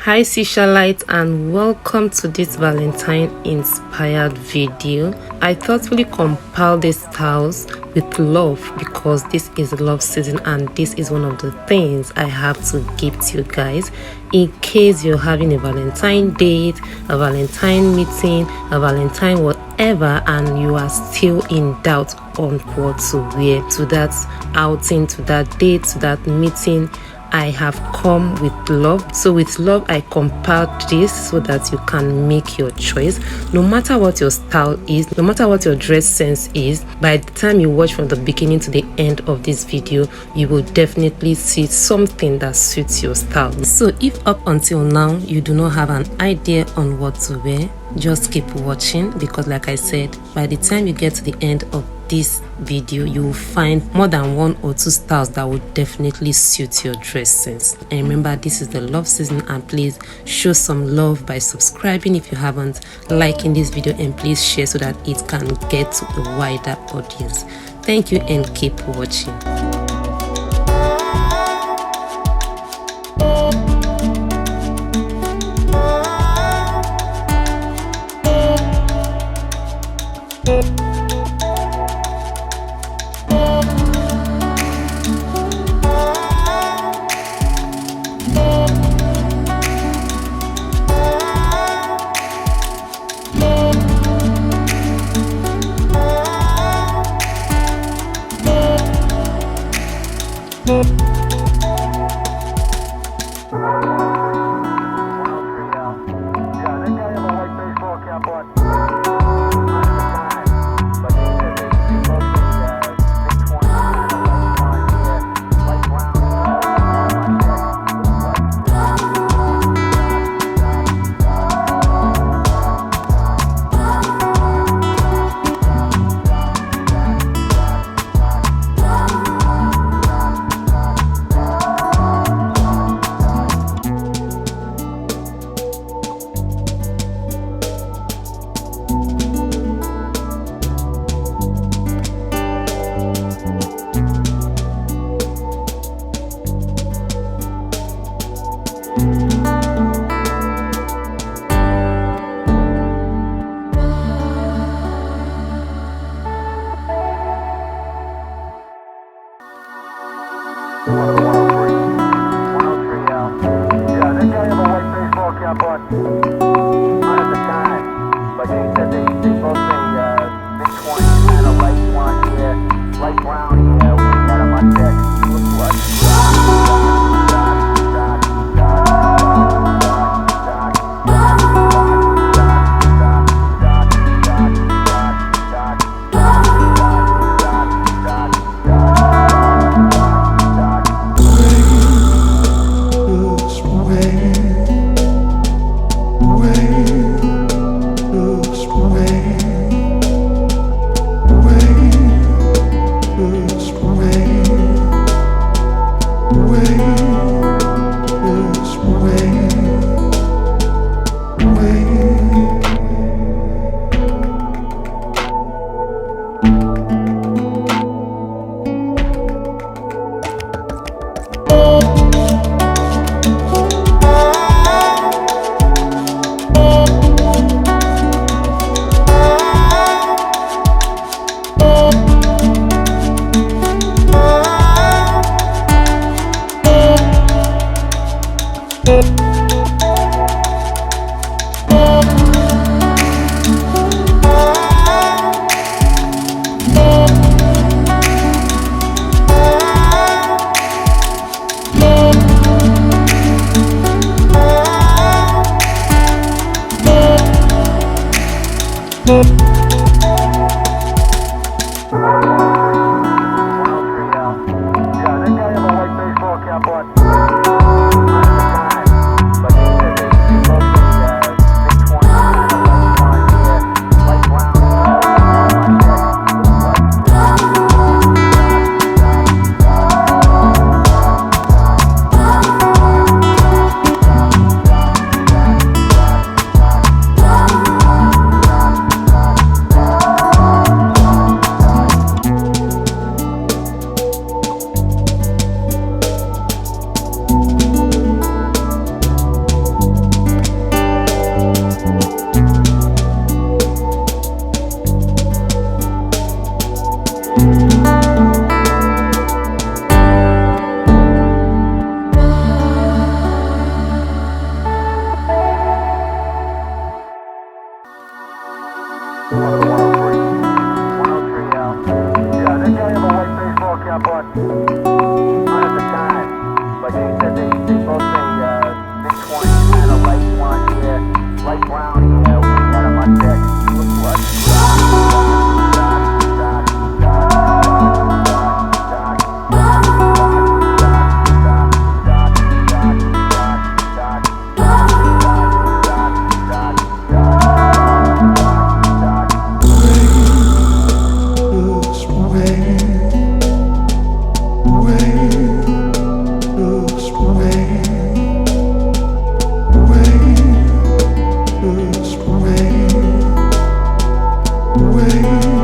Hi Socialites, and welcome to this Valentine inspired video. I thoughtfully compiled these styles with love because this is love season and this is one of the things I have to give to you guys in case you're having a Valentine date, a Valentine meeting, a Valentine whatever, and you are still in doubt on what to wear to that outing, to that date, to that meeting. I have come with love. So with love, I compiled this so that you can make your choice. No matter what your style is, no matter what your dress sense is, by the time you watch from the beginning to the end of this video, you will definitely see something that suits your style. So if up until now, you do not have an idea on what to wear, just keep watching, because like I said, by the time you get to the end of this video, you will find more than one or two styles that will definitely suit your dress sense. And remember, this is the love season, and please show some love by subscribing if you haven't, liking this video, and please share so that it can get to a wider audience. Thank you and keep watching. Wait.